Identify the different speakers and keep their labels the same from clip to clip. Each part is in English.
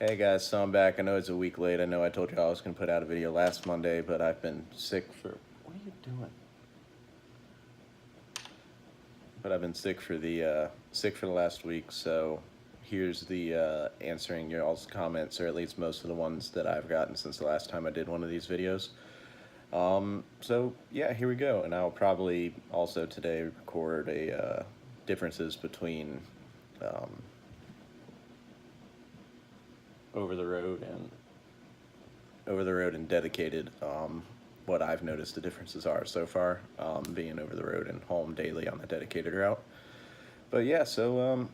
Speaker 1: Hey guys, so I'm back. I know it's a week late. I know I told you I was going to put out a video last Monday, but I've been sick for... What are you doing? But I've been sick for the last week, so here's the answering your all's comments, or at least most of the ones that I've gotten since the last time I did one of these videos. So yeah, here we go. And I'll probably also today record a differences between over the road and dedicated, what I've noticed the differences are so far, being over the road and home daily on the dedicated route. But yeah, so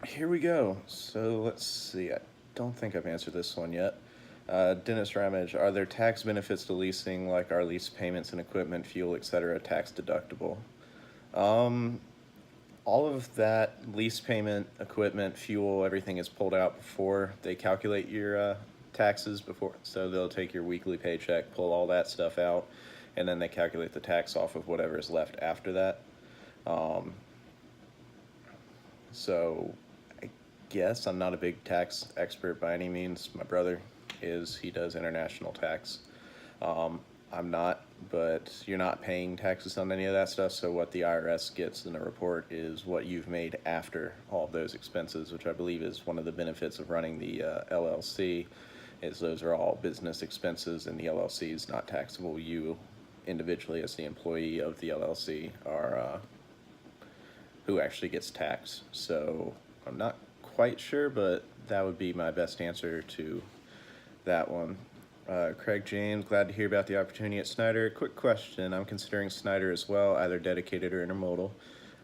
Speaker 1: here we go. So let's see, I don't think I've answered this one yet. Dennis Ramage, are there tax benefits to leasing, like are lease payments and equipment, fuel, etc. tax deductible? All of that lease payment, equipment, fuel, everything is pulled out before they calculate your taxes before. So they'll take your weekly paycheck, pull all that stuff out, and then they calculate the tax off of whatever is left after that. So I guess I'm not a big tax expert by any means. My brother is. He does international tax. I'm not, but you're not paying taxes on any of that stuff, so what the IRS gets in a report is what you've made after all of those expenses, which I believe is one of the benefits of running the LLC, is those are all business expenses and the LLC is not taxable. You individually as the employee of the LLC are who actually gets taxed. So I'm not quite sure, but that would be my best answer to that one. Craig James, glad to hear about the opportunity at Snyder. Quick question, I'm considering Snyder as well, either dedicated or intermodal.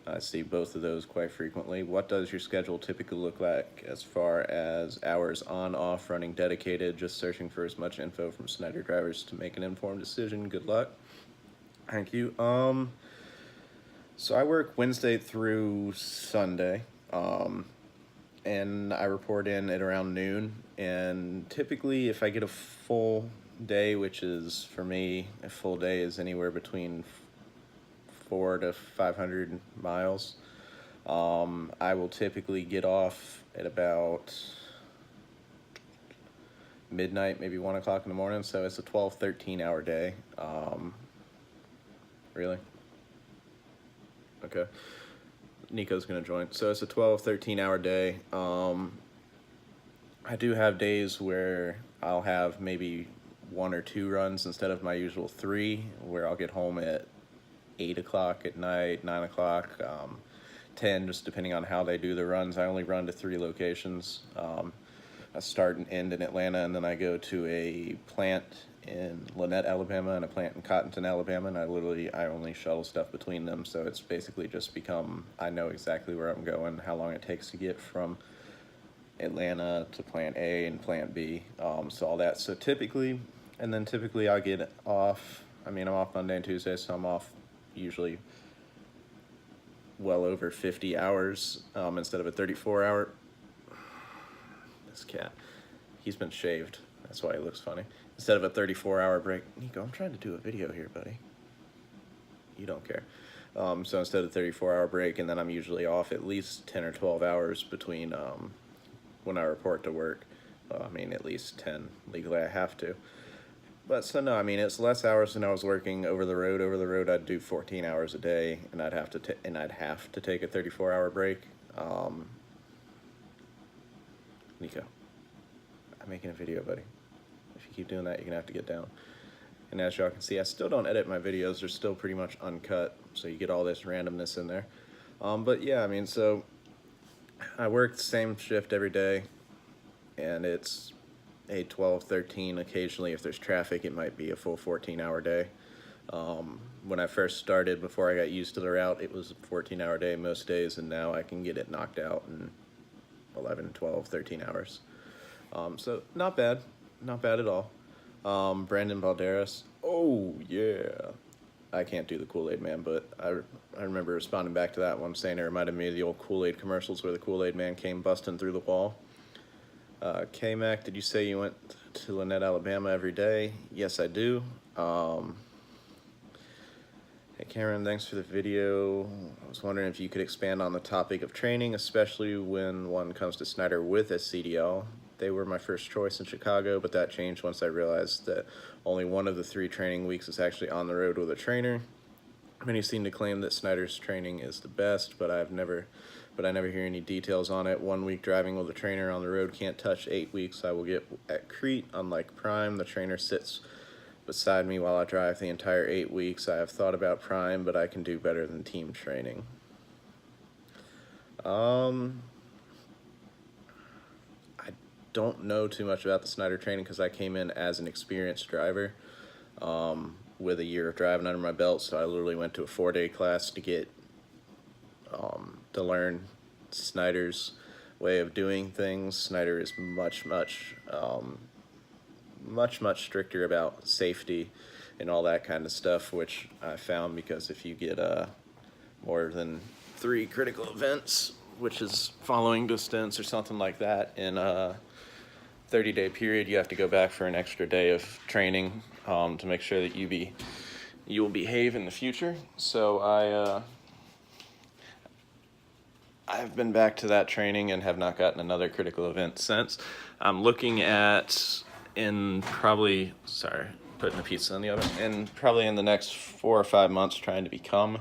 Speaker 1: I see both of those quite frequently. What does your schedule typically look like as far as hours on, off, running dedicated? Just searching for as much info from Snyder drivers to make an informed decision. Good luck. Thank you. So I work Wednesday through Sunday. And I report in at around noon, and typically if I get a full day, which is for me a full day is anywhere between 400 to 500 miles, I will typically get off at about midnight, maybe 1 o'clock in the morning, so it's a 12-13 hour day. Really? Okay. Nico's gonna join. So it's a 12-13 hour day. I do have days where I'll have maybe 1 or 2 runs instead of my usual 3, where I'll get home at 8 o'clock at night, 9 o'clock, 10, just depending on how they do the runs. I only run to 3 locations. I start and end in Atlanta, and then I go to a plant in Lanett, Alabama, and a plant in Cottonton, Alabama, and I only shuttle stuff between them, so it's basically just become, I know exactly where I'm going, how long it takes to get from Atlanta to plant A and plant B, so all that. So typically I'll get off, I'm off Monday and Tuesday, so I'm off usually well over 50 hours instead of a 34-hour. This cat, he's been shaved, that's why he looks funny. Instead of a 34-hour break. Nico, I'm trying to do a video here, buddy. You don't care. So instead of 34-hour break, and then I'm usually off at least 10 or 12 hours between when I report to work. At least 10. Legally, I have to. But so no, it's less hours than I was working over the road. Over the road, I'd do 14 hours a day, and I'd have to take a 34-hour break. Nico, I'm making a video, buddy. If you keep doing that, you're gonna have to get down. And as y'all can see, I still don't edit my videos. They're still pretty much uncut, so you get all this randomness in there. But yeah, so I work the same shift every day, and it's a 12, 13. Occasionally, if there's traffic, it might be a full 14-hour day. When I first started, before I got used to the route, it was a 14-hour day most days, and now I can get it knocked out in 11, 12, 13 hours. So not bad. Not bad at all. Brandon Balderas. Oh, yeah. I can't do the Kool-Aid Man, but I remember responding back to that one, saying it reminded me of the old Kool-Aid commercials where the Kool-Aid Man came busting through the wall. K-Mac, did you say you went to Lanett, Alabama every day? Yes, I do. Hey, Cameron, thanks for the video. I was wondering if you could expand on the topic of training, especially when one comes to Snyder with a CDL. they were my first choice in Chicago, but that changed once I realized that only one of the 3 training weeks is actually on the road with a trainer. Many seem to claim that Snyder's training is the best, but I never hear any details on it. 1 week driving with a trainer on the road can't touch 8 weeks I will get at Crete. Unlike Prime, the trainer sits beside me while I drive the entire 8 weeks. I have thought about Prime, but I can do better than team training. I don't know too much about the Snyder training because I came in as an experienced driver with a year of driving under my belt, so I literally went to a 4-day class to get to learn Snyder's way of doing things. Snyder is much stricter about safety and all that kind of stuff, which I found because if you get more than 3 critical events, which is following distance or something like that, in a 30-day period, you have to go back for an extra day of training to make sure that you will behave in the future. So I've been back to that training and have not gotten another critical event since. I'm looking at probably in the next 4 or 5 months trying to become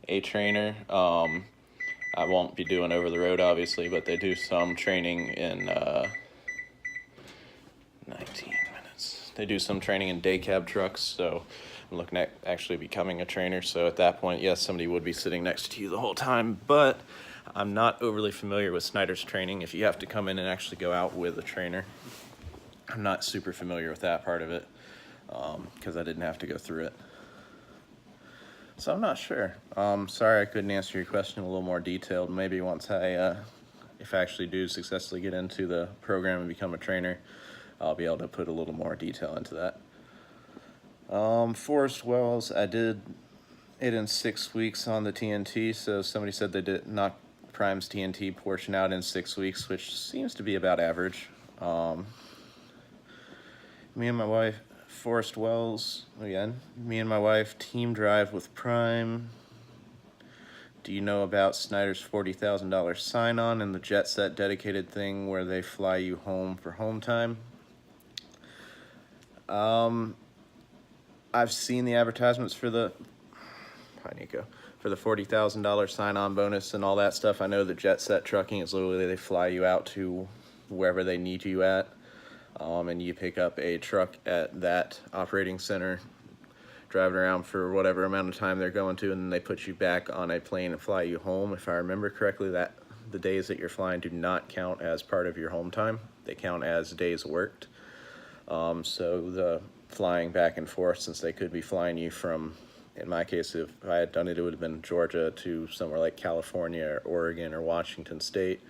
Speaker 1: a trainer. I won't be doing over the road obviously, but they do some training in 19 minutes. They do some training in day cab trucks, so I'm looking at actually becoming a trainer. So at that point, yes, somebody would be sitting next to you the whole time, but I'm not overly familiar with Snyder's training. If you have to come in and actually go out with a trainer, I'm not super familiar with that part of it because I didn't have to go through it. So I'm not sure. Sorry I couldn't answer your question a little more detailed. Maybe once if I actually do successfully get into the program and become a trainer, I'll be able to put a little more detail into that. Forest Wells, I did it in 6 weeks on the TNT, so somebody said they did knock Prime's TNT portion out in 6 weeks, which seems to be about average. Me and my wife, Forest Wells, again, me and my wife team drive with Prime. Do you know about Snyder's $40,000 sign-on and the Jet Set dedicated thing where they fly you home for home time? I've seen the advertisements for the $40,000 sign-on bonus and all that stuff. I know the Jet Set trucking is literally they fly you out to wherever they need you at, and you pick up a truck at that operating center, driving around for whatever amount of time they're going to, and then they put you back on a plane and fly you home. If I remember correctly, that the days that you're flying do not count as part of your home time. They count as days worked. So the flying back and forth, since they could be flying you from, in my case, if I had done it, it would have been Georgia to somewhere like California or Oregon or Washington State,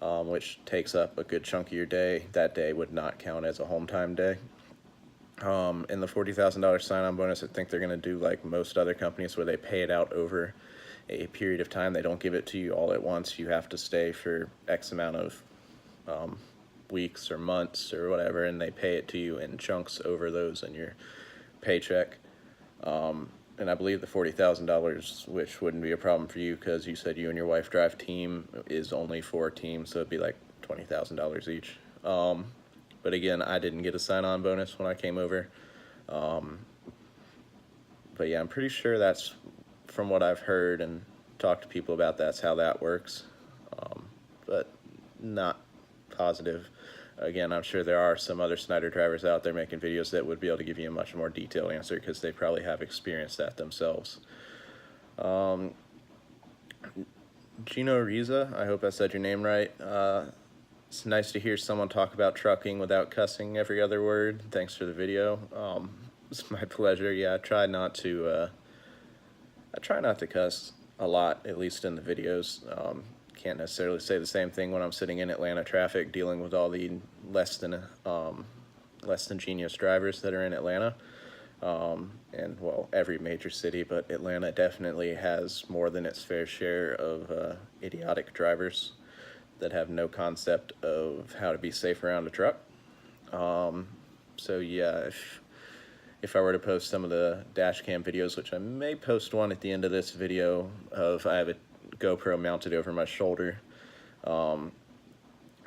Speaker 1: which takes up a good chunk of your day. That day would not count as a home time day. And the $40,000 sign-on bonus, I think they're going to do like most other companies where they pay it out over a period of time. They don't give it to you all at once. You have to stay for X amount of weeks or months or whatever, and they pay it to you in chunks over those in your paycheck. And I believe the $40,000, which wouldn't be a problem for you because you said you and your wife drive team, is only 4 teams, so it'd be like $20,000 each. But again, I didn't get a sign-on bonus when I came over. But yeah, I'm pretty sure that's, from what I've heard and talked to people about, that's how that works. But not positive. Again, I'm sure there are some other Snyder drivers out there making videos that would be able to give you a much more detailed answer because they probably have experienced that themselves. Gino Riza, I hope I said your name right. It's nice to hear someone talk about trucking without cussing every other word. Thanks for the video. It's my pleasure. Yeah, I try not to cuss a lot, at least in the videos. Can't necessarily say the same thing when I'm sitting in Atlanta traffic dealing with all the less than genius drivers that are in Atlanta. And well, every major city, but Atlanta definitely has more than its fair share of idiotic drivers that have no concept of how to be safe around a truck. So yeah, if I were to post some of the dash cam videos, which I may post one at the end of this video of, I have a GoPro mounted over my shoulder,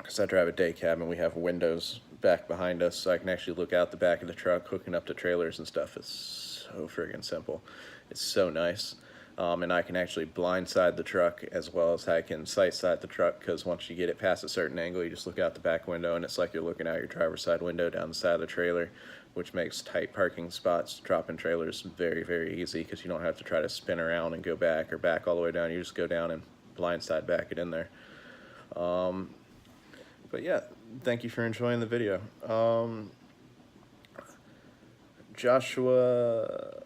Speaker 1: because I drive a day cab and we have windows back behind us, so I can actually look out the back of the truck, hooking up to trailers and stuff. It's so friggin' simple. It's so nice. And I can actually blindside the truck as well as I can sight side the truck, because once you get it past a certain angle, you just look out the back window and it's like you're looking out your driver's side window down the side of the trailer, which makes tight parking spots, dropping trailers very, very easy, because you don't have to try to spin around and go back or back all the way down. You just go down and blindside back it in there. But yeah, thank you for enjoying the video. Joshua,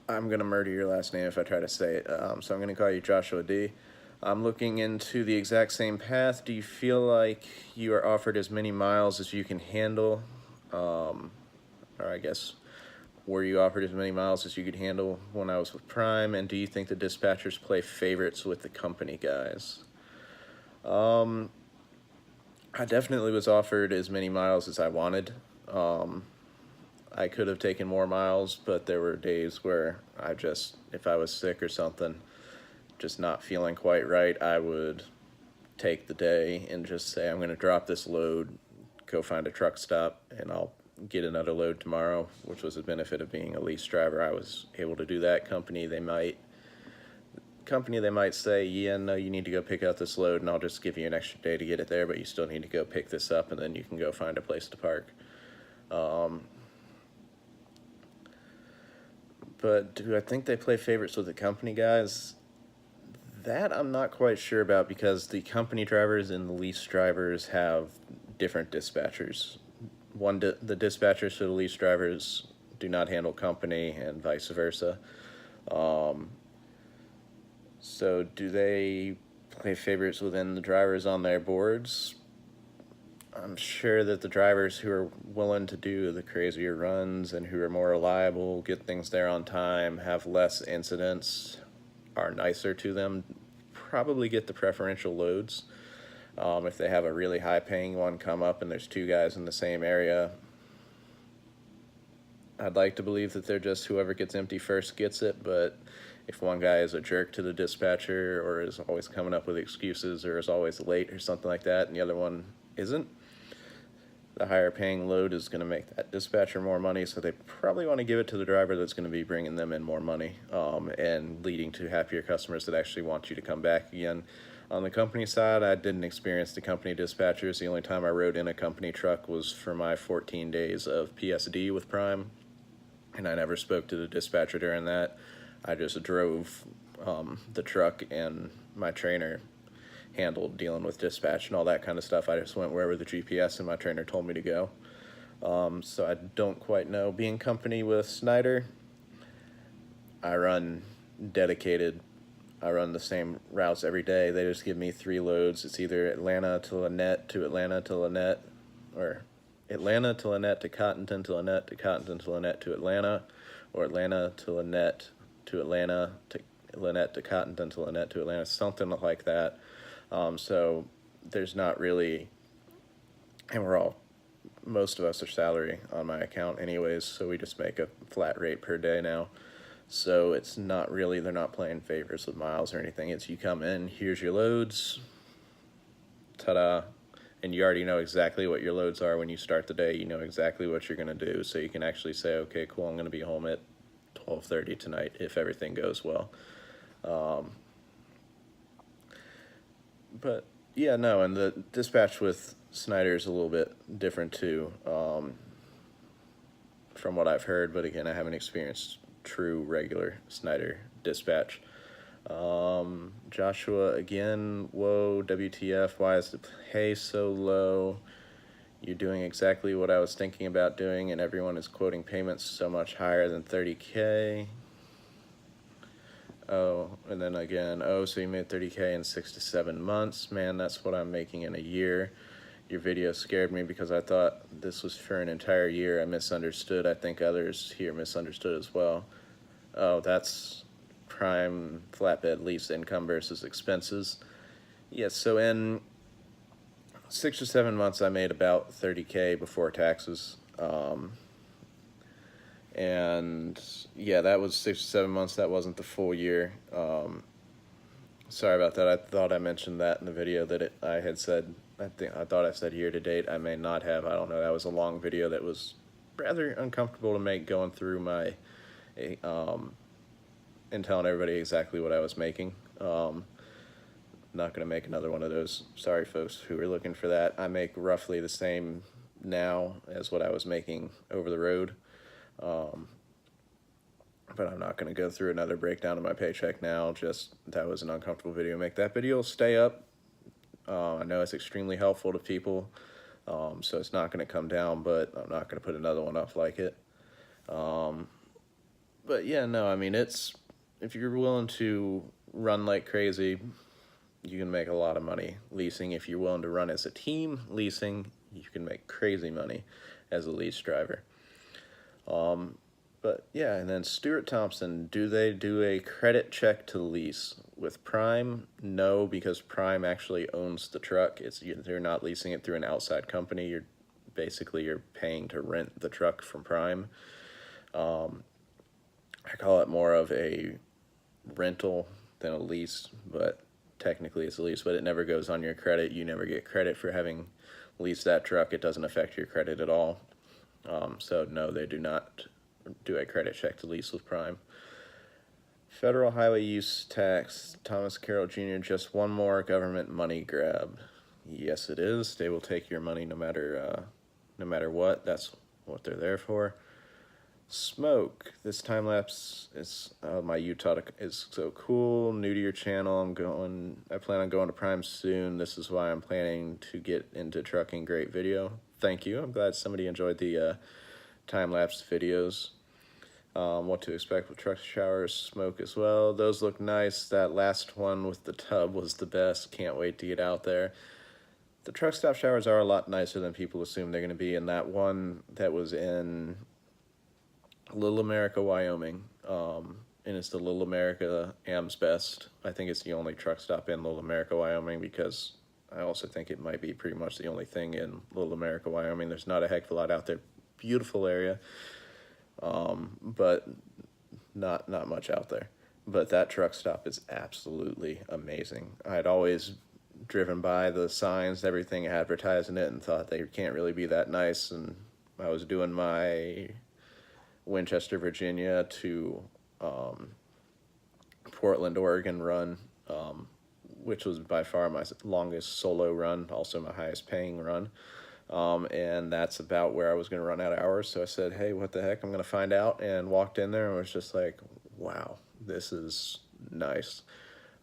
Speaker 1: I'm gonna murder your last name if I try to say it, so I'm gonna call you Joshua D. I'm looking into the exact same path. Do you feel like you are offered as many miles as you can handle? Or I guess, were you offered as many miles as you could handle when I was with Prime? And do you think the dispatchers play favorites with the company guys? I definitely was offered as many miles as I wanted. I could have taken more miles, but there were days where if I was sick or something, just not feeling quite right, I would take the day and just say, I'm going to drop this load, go find a truck stop, and I'll get another load tomorrow, which was a benefit of being a lease driver. I was able to do that. Company, they might say, yeah, no, you need to go pick out this load and I'll just give you an extra day to get it there, but you still need to go pick this up and then you can go find a place to park. But do I think they play favorites with the company guys? That I'm not quite sure about, because the company drivers and the lease drivers have different dispatchers. The dispatchers for the lease drivers do not handle company, and vice versa. So do they play favorites within the drivers on their boards? I'm sure that the drivers who are willing to do the crazier runs and who are more reliable, get things there on time, have less incidents, are nicer to them, probably get the preferential loads. If they have a really high paying one come up and there's two guys in the same area, I'd like to believe that they're just whoever gets empty first gets it, but if one guy is a jerk to the dispatcher or is always coming up with excuses or is always late or something like that and the other one isn't, the higher paying load is going to make that dispatcher more money, so they probably want to give it to the driver that's going to be bringing them in more money, and leading to happier customers that actually want you to come back again. On the company side, I didn't experience the company dispatchers. The only time I rode in a company truck was for my 14 days of PSD with Prime, and I never spoke to the dispatcher during that. I just drove the truck, and my trainer handled dealing with dispatch and all that kind of stuff. I just went wherever the GPS and my trainer told me to go. So I don't quite know. Being company with Snyder, I run dedicated. I run the same routes every day. They just give me 3 loads. It's either Atlanta to Lynette to Atlanta to Lynette, or Atlanta to Lynette to Cottonton to Lynette to Cottonton to Lynette to Atlanta, or Atlanta to Lynette to Atlanta to Lynette to Cottonton to Lynette to Atlanta, something like that. So there's not really, and most of us are salary on my account anyways, so we just make a flat rate per day now. So it's not really, they're not playing favorites with miles or anything. It's you come in, here's your loads, ta-da, and you already know exactly what your loads are when you start the day. You know exactly what you're going to do, so you can actually say, okay, cool, I'm going to be home at 12:30 tonight if everything goes well. But yeah, no, and the dispatch with Snyder is a little bit different too, from what I've heard, but again, I haven't experienced true regular Snyder dispatch. Joshua, again, whoa, WTF, why is the pay so low? You're doing exactly what I was thinking about doing, and everyone is quoting payments so much higher than 30K. Oh, and then again, oh, so you made 30K in 6 to 7 months. Man, that's what I'm making in a year. Your video scared me because I thought this was for an entire year. I misunderstood. I think others here misunderstood as well. Oh, that's Prime flatbed lease income versus expenses. Yes, so in 6 or 7 months, I made about 30K before taxes. And yeah, that was 6 or 7 months. That wasn't the full year. Sorry about that. I thought I mentioned that in the video that I had said. I thought I said year to date. I may not have. I don't know. That was a long video that was rather uncomfortable to make, going through my um, and telling everybody exactly what I was making. Not going to make another one of those. Sorry, folks who were looking for that. I make roughly the same now as what I was making over the road. But I'm not going to go through another breakdown of my paycheck now. Just that was an uncomfortable video. Make that video stay up. I know it's extremely helpful to people, so it's not going to come down, but I'm not going to put another one up like it. But yeah, no, I mean, it's, if you're willing to run like crazy, you can make a lot of money leasing. If you're willing to run as a team leasing, you can make crazy money as a lease driver. But yeah, and then Stuart Thompson, do they do a credit check to lease? With Prime, no, because Prime actually owns the truck. They're not leasing it through an outside company. You're paying to rent the truck from Prime. I call it more of a rental than a lease, but technically it's a lease, but it never goes on your credit. You never get credit for having leased that truck. It doesn't affect your credit at all. So no, they do not do a credit check to lease with Prime. Federal highway use tax, Thomas Carroll Jr., just one more government money grab. Yes, it is. They will take your money no matter what. That's what they're there for. Smoke. This time lapse is my Utah is so cool. New to your channel. I plan on going to Prime soon. This is why I'm planning to get into trucking. Great video. Thank you. I'm glad somebody enjoyed the time lapse videos. What to expect with truck showers, smoke as well. Those look nice. That last one with the tub was the best. Can't wait to get out there. The truck stop showers are a lot nicer than people assume they're going to be. And that one that was in Little America, Wyoming, and it's the Little America AmsBest. I think it's the only truck stop in Little America, Wyoming, because I also think it might be pretty much the only thing in Little America, Wyoming. There's not a heck of a lot out there. Beautiful area, but not much out there. But that truck stop is absolutely amazing. I'd always driven by the signs, everything advertising it, and thought they can't really be that nice. And I was doing my Winchester, Virginia to Portland, Oregon run, which was by far my longest solo run, also my highest paying run. And that's about where I was going to run out of hours. So I said, hey, what the heck, I'm going to find out, and walked in there and was just like, wow, this is nice.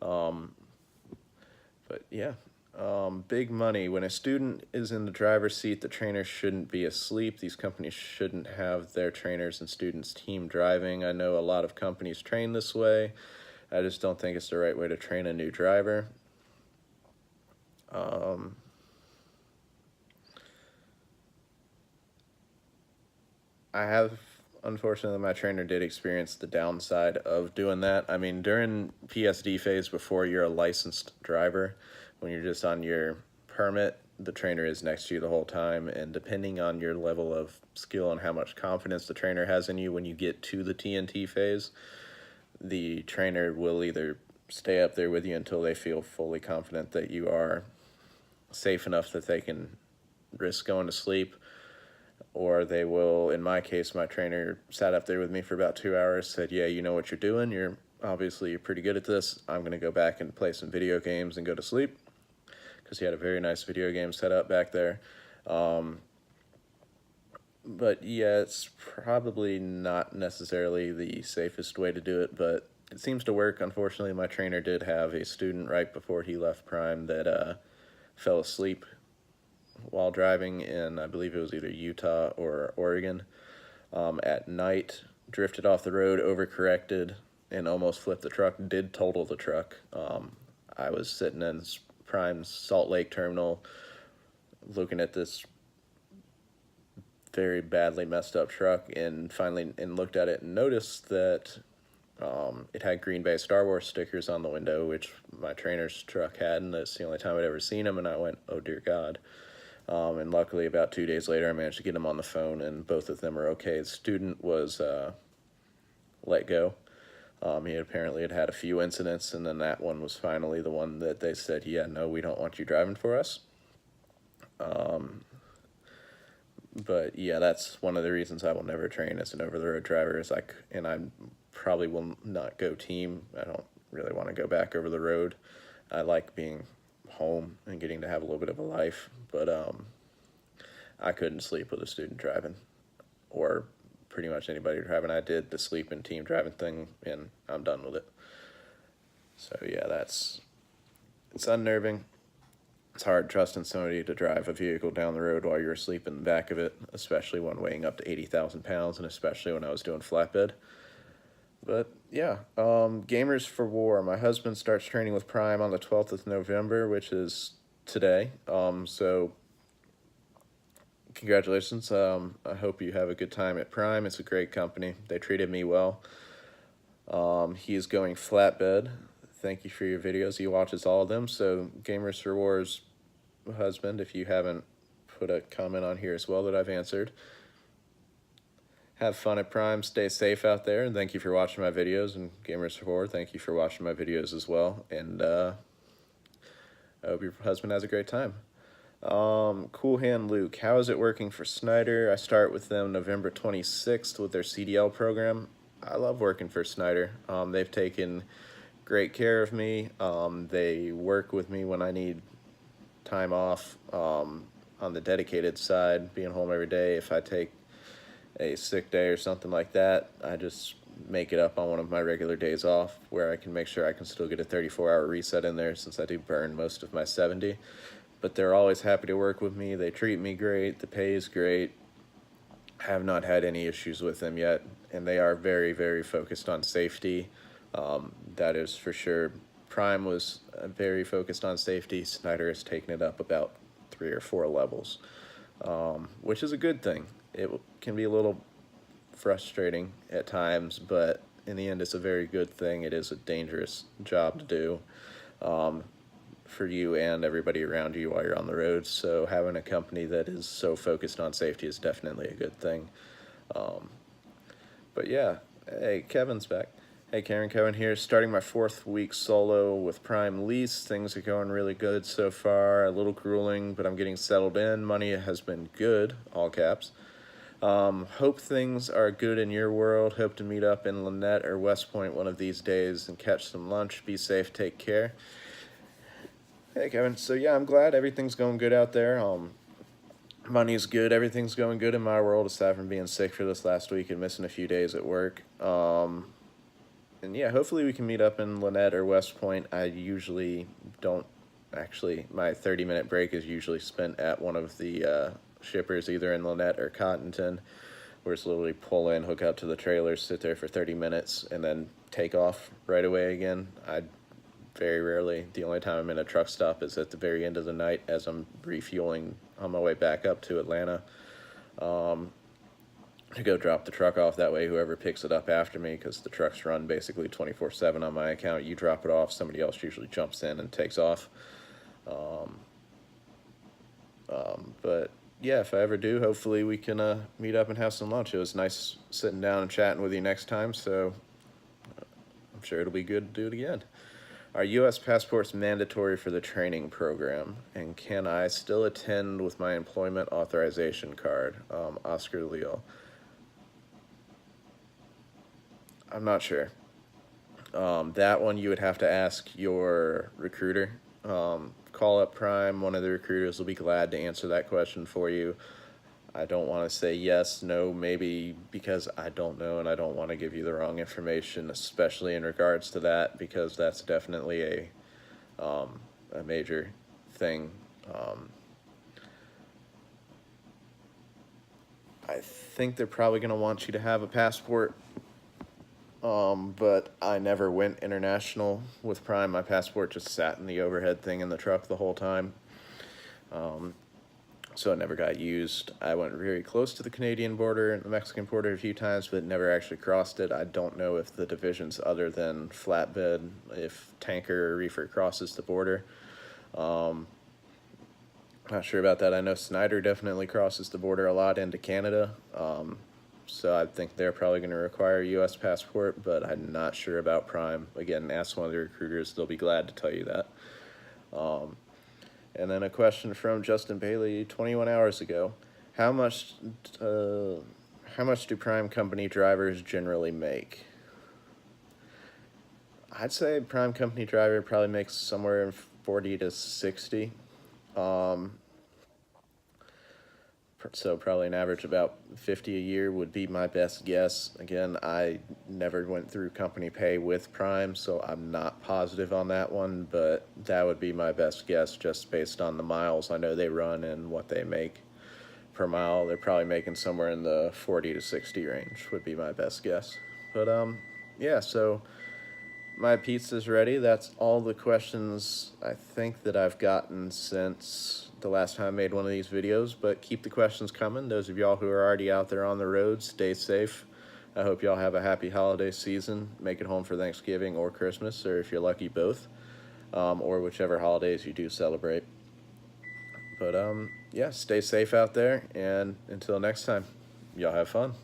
Speaker 1: But yeah, big money. When a student is in the driver's seat, the trainer shouldn't be asleep. These companies shouldn't have their trainers and students team driving. I know a lot of companies train this way. I just don't think it's the right way to train a new driver. I have, unfortunately, my trainer did experience the downside of doing that. I mean, during PSD phase, before you're a licensed driver, when you're just on your permit, the trainer is next to you the whole time, and depending on your level of skill and how much confidence the trainer has in you, when you get to the TNT phase, the trainer will either stay up there with you until they feel fully confident that you are safe enough that they can risk going to sleep, or they will, in my case, my trainer sat up there with me for about 2 hours, said, yeah, you know what you're doing, you're pretty good at this, I'm going to go back and play some video games and go to sleep, because he had a very nice video game set up back there. But yeah, it's probably not necessarily the safest way to do it, but it seems to work. Unfortunately, my trainer did have a student right before he left Prime that fell asleep while driving in, I believe it was either Utah or Oregon, at night, drifted off the road, overcorrected, and almost flipped the truck, did total the truck. I was sitting in Prime's Salt Lake terminal looking at this very badly messed up truck, and finally looked at it and noticed that it had Green Bay Star Wars stickers on the window, which my trainer's truck had, and that's the only time I'd ever seen them, and I went, oh dear God. And luckily about 2 days later I managed to get them on the phone, and both of them are okay. The student was let go. He apparently had a few incidents, and then that one was finally the one that they said, yeah, no, we don't want you driving for us. But yeah, that's one of the reasons I will never train as an over-the-road driver. And I probably will not go team. I don't really want to go back over the road. I like being home and getting to have a little bit of a life, but I couldn't sleep with a student driving, or pretty much anybody driving. I did the sleep and team driving thing, and I'm done with it. So yeah, it's unnerving. It's hard trusting somebody to drive a vehicle down the road while you're asleep in the back of it, especially one weighing up to 80,000 pounds, and especially when I was doing flatbed. But yeah, Gamers for War. My husband starts training with Prime on the 12th of November, which is today. So congratulations. I hope you have a good time at Prime. It's a great company. They treated me well. He is going flatbed. Thank you for your videos. He watches all of them. So Gamers for War's husband, if you haven't put a comment on here as well that I've answered, have fun at Prime, stay safe out there, and thank you for watching my videos. And Gamers for War, thank you for watching my videos as well. And I hope your husband has a great time. Cool Hand Luke, how is it working for Snyder? I start with them November 26th with their CDL program. I love working for Snyder. They've taken great care of me. They work with me when I need time off, on the dedicated side, being home every day. If I take a sick day or something like that, I just make it up on one of my regular days off, where I can make sure I can still get a 34-hour reset in there, since I do burn most of my 70. But they're always happy to work with me. They treat me great. The pay is great. I have not had any issues with them yet, and they are very, very focused on safety. That is for sure. Prime was very focused on safety. Snyder has taken it up about 3 or 4 levels, which is a good thing. It can be a little frustrating at times, but in the end, it's a very good thing. It is a dangerous job to do, for you and everybody around you while you're on the road. So having a company that is so focused on safety is definitely a good thing. But yeah, hey, Kevin's back. Hey Karen, Kevin here, starting my 4th week solo with Prime Lease. Things are going really good so far, a little grueling, but I'm getting settled in. Money has been good, all caps. Hope things are good in your world. Hope to meet up in Lynette or West Point one of these days and catch some lunch. Be safe, take care. Hey Kevin, so yeah, I'm glad everything's going good out there. Money's good, everything's going good in my world, aside from being sick for this last week and missing a few days at work. And yeah, hopefully we can meet up in Lynette or West Point. I usually don't, actually, my 30-minute break is usually spent at one of the shippers, either in Lynette or Cottonton, where it's literally pull in, hook up to the trailers, sit there for 30 minutes, and then take off right away again. I very rarely, the only time I'm in a truck stop is at the very end of the night as I'm refueling on my way back up to Atlanta. To go drop the truck off. That way whoever picks it up after me, because the trucks run basically 24/7 on my account, you drop it off, somebody else usually jumps in and takes off. But yeah, if I ever do, hopefully we can meet up and have some lunch. It was nice sitting down and chatting with you next time, so I'm sure it'll be good to do it again. Are U.S. passports mandatory for the training program? And can I still attend with my employment authorization card? Oscar Leal. I'm not sure. That one you would have to ask your recruiter. Call up Prime. One of the recruiters will be glad to answer that question for you. I don't want to say yes, no, maybe, because I don't know, and I don't want to give you the wrong information, especially in regards to that, because that's definitely a major thing. I think they're probably going to want you to have a passport, but I never went international with Prime. My passport just sat in the overhead thing in the truck the whole time. So it never got used. I went very close to the Canadian border and the Mexican border a few times, but never actually crossed it. I don't know if the divisions other than flatbed, if tanker or reefer crosses the border. Not sure about that. I know Snyder definitely crosses the border a lot into Canada. so I think they're probably going to require a U.S. passport, but I'm not sure about Prime. Again, ask one of the recruiters; they'll be glad to tell you that. And then a question from Justin Bailey 21 hours ago: How much do Prime company drivers generally make? I'd say Prime company driver probably makes somewhere in 40 to 60. So probably an average about 50 a year would be my best guess. Again, I never went through company pay with Prime, so I'm not positive on that one, but that would be my best guess just based on the miles I know they run and what they make per mile. They're probably making somewhere in the 40 to 60 range would be my best guess. But yeah, so my pizza's ready. That's all the questions I think that I've gotten since the last time I made one of these videos, but keep the questions coming. Those of y'all who are already out there on the road, stay safe. I hope y'all have a happy holiday season. Make it home for Thanksgiving or Christmas, or if you're lucky, both, or whichever holidays you do celebrate. But yeah, stay safe out there, and until next time, y'all have fun.